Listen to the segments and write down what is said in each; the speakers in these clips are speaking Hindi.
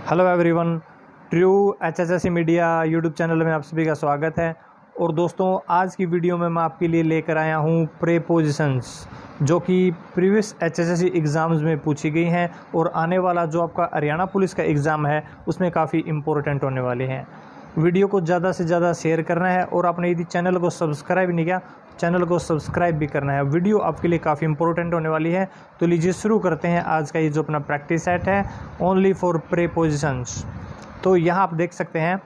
Hello everyone, true HSSC media YouTube channel में आप सभी का स्वागत है। और दोस्तों, आज की वीडियो में मैं आपके लिए लेकर आया हूँ प्रेपोजिशंस, जो कि प्रीवियस HSSC एग्ज़ाम्स में पूछी गई हैं और आने वाला जो आपका हरियाणा पुलिस का एग्ज़ाम है उसमें काफ़ी इम्पोर्टेंट होने वाले हैं। वीडियो को ज़्यादा से ज़्यादा शेयर करना है और आपने यदि चैनल को सब्सक्राइब नहीं किया, चैनल को सब्सक्राइब भी करना है। वीडियो आपके लिए काफ़ी इंपॉर्टेंट होने वाली है। तो लीजिए शुरू करते हैं आज का ये जो अपना प्रैक्टिस सेट है, ओनली फॉर प्रेपोजिशंस। तो यहाँ आप देख सकते हैं,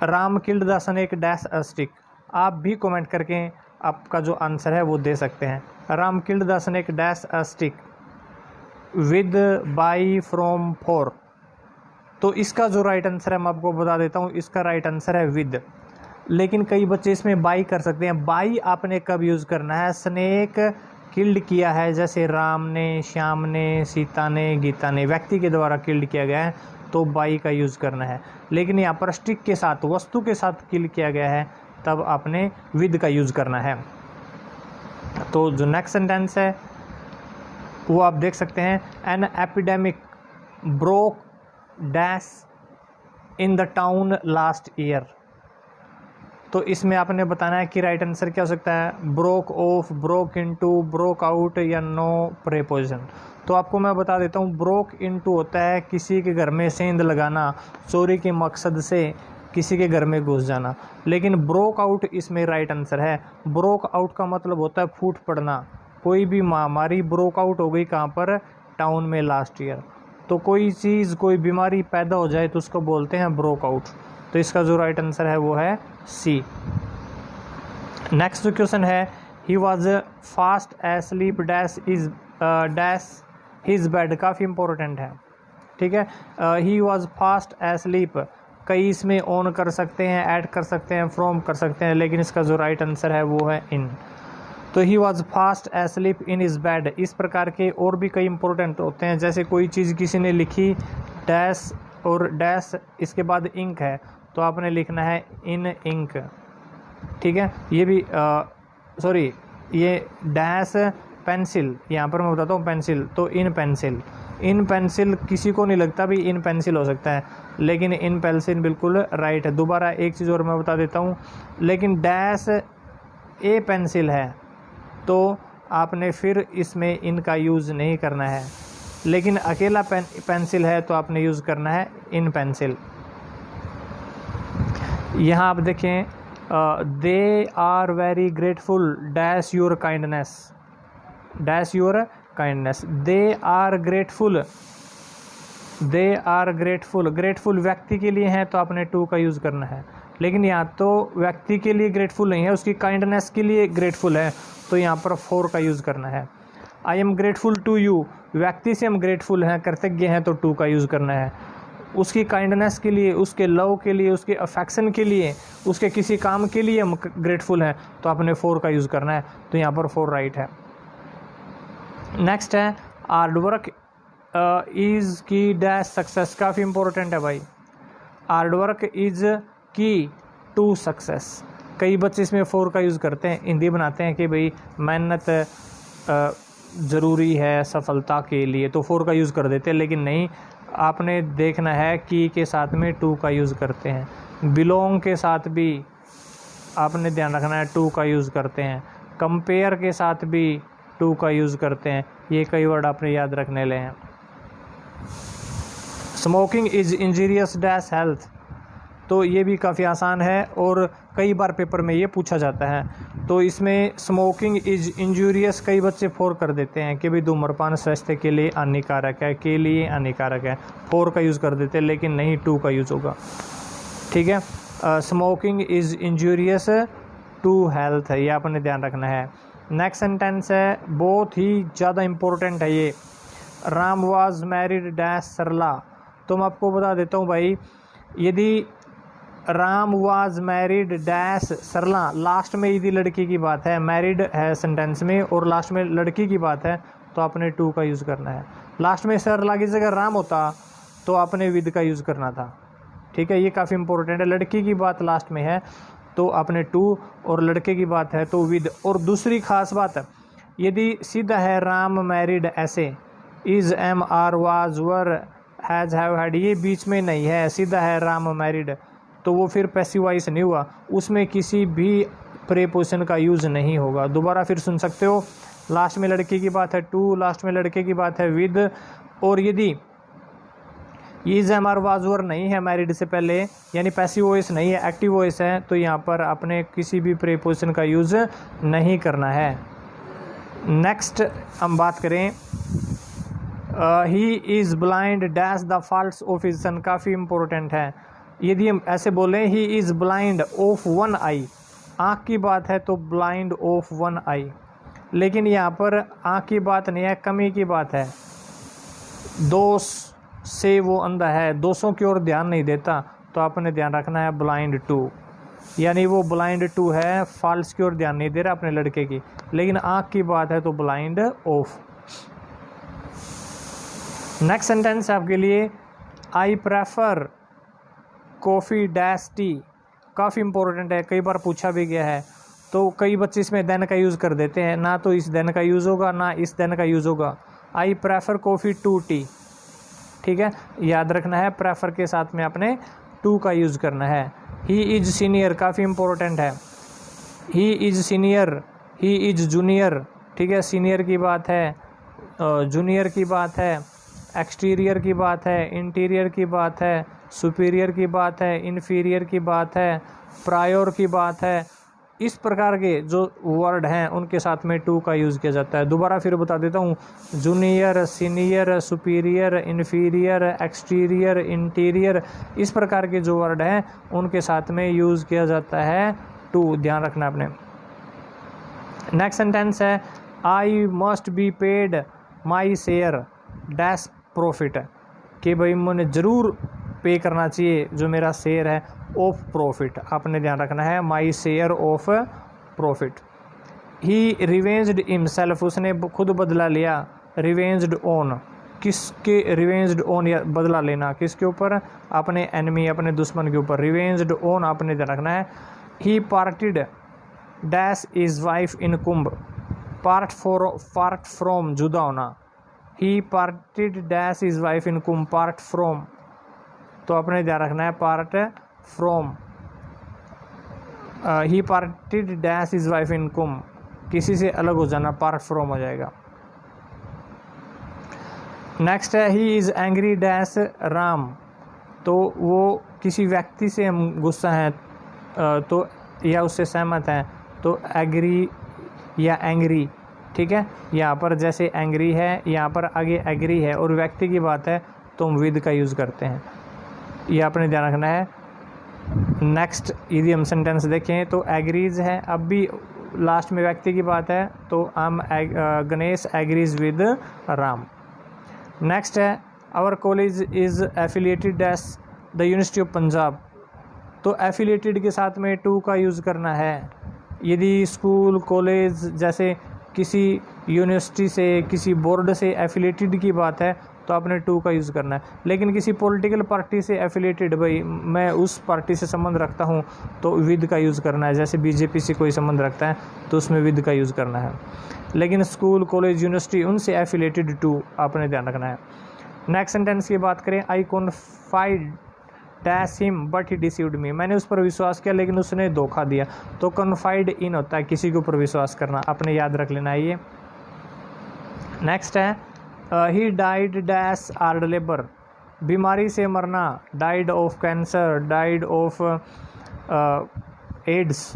Ram killed the snake dash a stick. आप भी कमेंट करके आपका जो आंसर है वो दे सकते हैं। Ram killed the snake dash a stick with by from for. तो इसका जो राइट आंसर है मैं आपको बता देता हूँ, इसका राइट आंसर है विद। लेकिन कई बच्चे इसमें बाई कर सकते हैं। बाई आपने कब यूज़ करना है? स्नेक किल्ड किया है, जैसे राम ने, श्याम ने, सीता ने, गीता ने, व्यक्ति के द्वारा किल्ड किया गया है, तो बाई का यूज़ करना है। लेकिन यहाँ पर स्टिक के साथ, वस्तु के साथ किल किया गया है, तब आपने विद का यूज़ करना है। तो जो नेक्स्ट सेंटेंस है वो आप देख सकते हैं, an epidemic broke dash in the town last year. तो इसमें आपने बताना है कि राइट आंसर क्या हो सकता है? Broke of, broke into, broke out या नो प्रेपोजिशन। तो आपको मैं बता देता हूँ, ब्रोक इनटू होता है किसी के घर में सेंध लगाना, चोरी के मकसद से किसी के घर में घुस जाना। लेकिन ब्रोक आउट इसमें राइट आंसर है। ब्रोक आउट का मतलब होता है फूट पड़ना। कोई भी महामारी ब्रोक आउट हो गई कहाँ पर? टाउन में लास्ट ईयर। तो कोई चीज़, कोई बीमारी पैदा हो जाए तो उसको बोलते हैं ब्रोक आउट। तो इसका जो राइट आंसर है वो है सी। नेक्स्ट जो क्वेश्चन है, he was fast asleep dash is dash his bed. काफ़ी इंपॉर्टेंट है, ठीक है। ही वॉज फास्ट एस्लीप, कई इसमें ऑन कर सकते हैं, ऐड कर सकते हैं, फ्रॉम कर सकते हैं, लेकिन इसका जो राइट आंसर है वो है इन। तो he was fast asleep in is bed. इस प्रकार के और भी कई इंपॉर्टेंट होते हैं, जैसे कोई चीज़ किसी ने लिखी, डैश और डैश इसके बाद इंक है, तो आपने लिखना है इन इंक, ठीक है। ये भी सॉरी, ये डैश पेंसिल, यहाँ पर मैं बताता हूँ पेंसिल, तो इन पेंसिल। इन पेंसिल किसी को नहीं लगता भी इन पेंसिल हो सकता है, लेकिन इन पेंसिल बिल्कुल राइट है। दोबारा एक चीज़ और मैं बता देता हूँ, लेकिन डैश ए पेंसिल है तो आपने फिर इसमें इनका यूज़ नहीं करना है। लेकिन अकेला पेंसिल है तो आपने यूज़ करना है इन पेंसिल। यहाँ आप देखें, they are very grateful dash your kindness, dash your kindness. They are grateful, they are grateful, grateful व्यक्ति के लिए है तो आपने टू का यूज़ करना है। लेकिन यहाँ तो व्यक्ति के लिए ग्रेटफुल नहीं है, उसकी काइंडनेस के लिए ग्रेटफुल है, तो यहाँ पर फोर का यूज़ करना है। I am grateful to you, व्यक्ति से हम ग्रेटफुल हैं, कृतज्ञ हैं, तो टू का यूज़ करना है। उसकी काइंडनेस के लिए, उसके लव के लिए, उसके अफेक्शन के लिए, उसके किसी काम के लिए हम ग्रेटफुल हैं, तो आपने फोर का यूज़ करना है। तो यहाँ पर फोर राइट है। नेक्स्ट है, हार्ड वर्क इज़ की डैश सक्सेस। काफ़ी इंपॉर्टेंट है भाई। हार्ड वर्क इज़ की टू सक्सेस। कई बच्चे इसमें फोर का यूज़ करते हैं, हिंदी बनाते हैं कि भाई मेहनत ज़रूरी है सफलता के लिए, तो फोर का यूज़ कर देते हैं। लेकिन नहीं, आपने देखना है की के साथ में टू का यूज़ करते हैं। बिलोंग के साथ भी आपने ध्यान रखना है, टू का यूज़ करते हैं। कंपेयर के साथ भी टू का यूज़ करते हैं। ये कई वर्ड आपने याद रखने ले हैं। Smoking is injurious dash health. तो ये भी काफ़ी आसान है और कई बार पेपर में ये पूछा जाता है। तो इसमें स्मोकिंग इज इंजूरियस कई बच्चे फोर कर देते हैं कि भाई धूम्रपान स्वास्थ्य के लिए हानिकारक है, के लिए हानिकारक है, फोर का यूज़ कर देते हैं। लेकिन नहीं, टू का यूज़ होगा, ठीक है। Smoking is injurious to health है, ये आपने ध्यान रखना है। नेक्स्ट सेंटेंस है, बहुत ही ज़्यादा इम्पोर्टेंट है ये। Ram was married dash Sarla. तो मैं आपको बता देता हूँ भाई, यदि Ram was married dash Sarla, last में यदि लड़की की बात है, मैरिड है सेंटेंस में और लास्ट में लड़की की बात है, तो आपने टू का यूज़ करना है। लास्ट में सरला की जगह राम होता तो आपने विद का यूज़ करना था, ठीक है। ये काफ़ी इंपॉर्टेंट है। लड़की की बात लास्ट में है तो आपने टू, और लड़के की बात है तो विद। और दूसरी खास बात है, यदि सीधा है राम मैरिड ऐसे, is, am, are, was, were, has, have, had, ये बीच में नहीं है, सीधा है राम मैरिड, तो वो फिर पैसिव वॉइस नहीं हुआ, उसमें किसी भी प्रीपोजिशन का यूज़ नहीं होगा। दोबारा फिर सुन सकते हो, लास्ट में लड़के की बात है टू, लास्ट में लड़के की बात है विद, और यदि is am are was were नहीं है मैरिड से पहले, यानी पैसिव वॉइस नहीं है, एक्टिव वॉइस है, तो यहाँ पर आपने किसी भी प्रीपोजिशन का यूज़ नहीं करना है। नेक्स्ट हम बात करें, he is blind dash the faults of his son, काफ़ी इंपॉर्टेंट है। यदि हम ऐसे बोलें he is blind of one eye, आँख की बात है तो ब्लाइंड ऑफ वन आई, लेकिन यहाँ पर आँख की बात नहीं है, कमी की बात है। दोष से वो अंधा है, दोषों की ओर ध्यान नहीं देता, तो आपने ध्यान रखना है ब्लाइंड टू, यानी वो ब्लाइंड टू है, फॉल्स की ओर ध्यान नहीं दे रहा अपने लड़के की, लेकिन आँख की बात है तो ब्लाइंड ऑफ। नेक्स्ट सेंटेंस है आपके लिए, आई प्रेफर कॉफ़ी डैश टी, काफ़ी इंपॉर्टेंट है, कई बार पूछा भी गया है, तो कई बच्चे इसमें देन का यूज़ कर देते हैं, ना तो इस देन का यूज़ होगा ना इस देन का यूज़ होगा। I prefer coffee to tea, ठीक है, याद रखना है, प्रेफर के साथ में आपने टू का यूज़ करना है। ही इज़ सीनियर, काफ़ी इंपॉर्टेंट है, he is senior, he is junior, ठीक है, सीनियर की बात है, जूनियर की बात है, एक्सटीरियर की बात है, इंटीरियर की बात है, सुपीरियर की बात है, इन्फीरियर की बात है, प्रायोर की बात है। इस प्रकार के जो वर्ड हैं उनके साथ में टू का यूज़ किया जाता है। दोबारा फिर बता देता हूँ, junior, senior, superior, inferior, exterior, interior, इस प्रकार के जो वर्ड हैं उनके साथ में यूज़ किया जाता है टू, ध्यान रखना आपने। नेक्स्ट सेंटेंस है, I must be paid my share dash profit, कि भाई मुझे ज़रूर पे करना चाहिए जो मेरा शेयर है ऑफ प्रॉफिट, आपने ध्यान रखना है my share of profit. He revenged himself, उसने खुद बदला लिया, रिवेंज्ड ऑन, किसके रिवेंज्ड ऑन, या बदला लेना किसके ऊपर, अपने एनिमी, अपने दुश्मन के ऊपर, रिवेंज्ड ऑन आपने ध्यान रखना है। He parted dash his wife in Kumbh, part from, जुदा होना, he parted dash his wife in Kumbh, part from, तो आपने ध्यान रखना है part from. He parted dash his wife in Kumbh, किसी से अलग हो जाना, पार्ट फ्रॉम हो जाएगा। नेक्स्ट है, he is angry dash Ram, तो वो किसी व्यक्ति से हम गुस्सा हैं तो या उससे सहमत हैं तो एग्री या एंग्री, ठीक है, यहाँ पर जैसे एंग्री है, यहाँ पर आगे एग्री है और व्यक्ति की बात है तो हम विद का यूज़ करते हैं, ये आपने ध्यान रखना है। नेक्स्ट यदि हम सेंटेंस देखें तो एग्रीज है, अब भी लास्ट में व्यक्ति की बात है तो हम Ganesh agrees with Ram. Next है, our college is affiliated dash the university of Punjab, तो एफिलिएटेड के साथ में टू का यूज़ करना है। यदि स्कूल कॉलेज जैसे किसी यूनिवर्सिटी से, किसी बोर्ड से एफिलिएटेड की बात है तो आपने टू का यूज़ करना है, लेकिन किसी पॉलिटिकल पार्टी से एफिलिएटेड, भाई मैं उस पार्टी से संबंध रखता हूँ तो विद का यूज़ करना है, जैसे बीजेपी से कोई संबंध रखता है तो उसमें विद का यूज़ करना है, लेकिन स्कूल कॉलेज यूनिवर्सिटी उनसे एफिलिएटेड टू आपने ध्यान रखना है। नेक्स्ट सेंटेंस की बात करें, I confided dash him but he deceived me, मैंने उस पर विश्वास किया लेकिन उसने धोखा दिया, तो कॉन्फाइड इन होता है किसी के ऊपर विश्वास करना, आपने याद रख लेना है ये। नेक्स्ट है, he died dash hard labour, बीमारी से मरना, died of cancer, died of AIDS,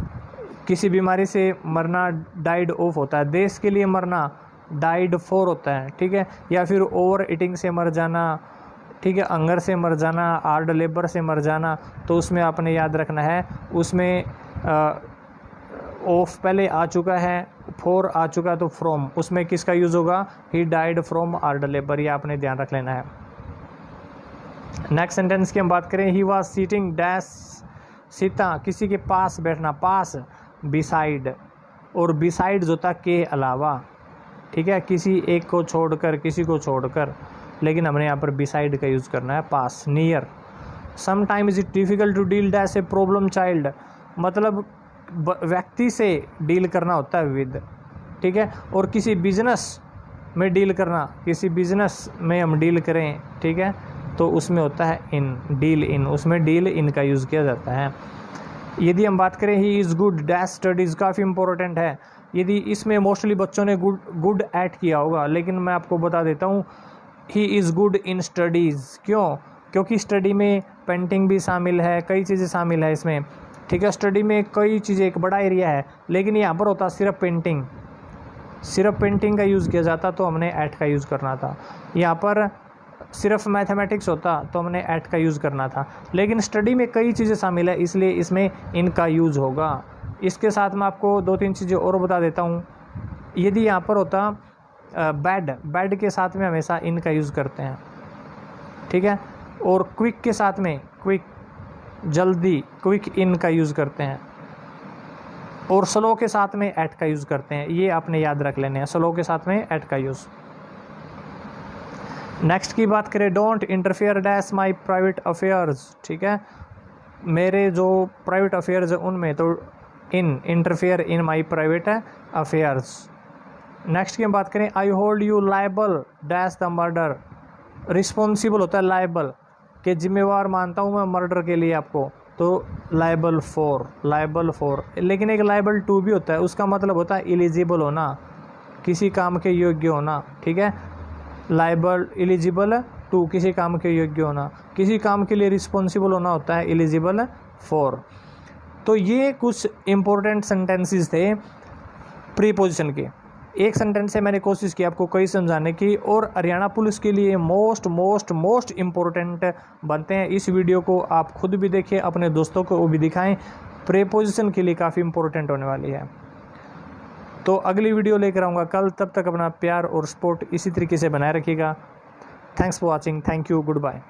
किसी बीमारी से मरना डाइड ऑफ होता है, देश के लिए मरना डाइड फॉर होता है, ठीक है, या फिर ओवर ईटिंग से मर जाना, ठीक है, हंगर से मर जाना, हार्ड लेबर से मर जाना, तो उसमें आपने याद रखना है, उसमें ऑफ पहले आ चुका है, फॉर आ चुका है, तो फ्रॉम, उसमें किसका यूज़ होगा, he died from hard labour, ये आपने ध्यान रख लेना है। नेक्स्ट सेंटेंस की हम बात करें, he was sitting dash Sita, किसी के पास बैठना, पास, बिसाइड, और बिसाइड होता के अलावा, ठीक है, किसी एक को छोड़कर, किसी को छोड़कर, लेकिन हमने यहाँ पर बिसाइड का यूज़ करना है, पास, near. Sometime is it difficult to deal dash a problem child, मतलब व्यक्ति से डील करना होता है विद, ठीक है, और किसी बिजनेस में डील करना, किसी बिजनेस में हम डील करें, ठीक है, तो उसमें होता है इन, डील इन, उसमें डील इन का यूज़ किया जाता है। यदि हम बात करें he is good dash studies, काफ़ी इंपॉर्टेंट है। यदि इसमें मोस्टली बच्चों ने गुड ऐड किया होगा, लेकिन मैं आपको बता देता हूँ he is good in studies. क्यों? क्योंकि स्टडी में पेंटिंग भी शामिल है, कई चीज़ें शामिल है इसमें, ठीक है। स्टडी में कई चीज़ें, एक बड़ा एरिया है, लेकिन यहाँ पर होता सिर्फ पेंटिंग, सिर्फ पेंटिंग का यूज़ किया जाता तो हमने ऐट का यूज़ करना था। यहाँ पर सिर्फ मैथमेटिक्स होता तो हमने ऐट का यूज़ करना था, लेकिन स्टडी में कई चीज़ें शामिल है, इसलिए इसमें इनका यूज़ होगा। इसके साथ मैं आपको 2-3 चीज़ें और बता देता हूँ। यदि यहाँ पर होता बैड के साथ में हमेशा इन का यूज़ करते हैं, ठीक है। और क्विक के साथ में, क्विक जल्दी, क्विक इन का यूज़ करते हैं। और स्लो के साथ में ऐट का यूज़ करते हैं। ये आपने याद रख लेने हैं, स्लो के साथ में ऐट का यूज़। नेक्स्ट की बात करें, don't interfere dash my private affairs, ठीक है। मेरे जो प्राइवेट अफेयर्स है उनमें, तो interfere in my private affairs. Next की हम बात करें, I hold you liable dash the murder. Responsible होता है लाइबल, के जिम्मेवार मानता हूँ मैं मर्डर के लिए आपको, तो लाइबल फॉर। लेकिन एक लाइबल टू भी होता है, उसका मतलब होता है एलिजिबल होना, किसी काम के योग्य होना, ठीक है। लाइबल एलिजिबल टू, किसी काम के योग्य होना, किसी काम के लिए रिस्पॉन्सिबल होना होता है एलिजिबल फॉर। तो ये कुछ इंपॉर्टेंट सेंटेंसेस थे प्रीपोजिशन के। एक सेंटेंस से मैंने कोशिश की आपको कई समझाने की, और हरियाणा पुलिस के लिए मोस्ट इम्पोर्टेंट बनते हैं। इस वीडियो को आप खुद भी देखें, अपने दोस्तों को भी दिखाएं, प्रीपोजिशन के लिए काफ़ी इंपॉर्टेंट होने वाली है। तो अगली वीडियो लेकर आऊँगा कल, तब तक अपना प्यार और सपोर्ट इसी तरीके से बनाए रखिएगा। Thanks for watching, thank you, good bye.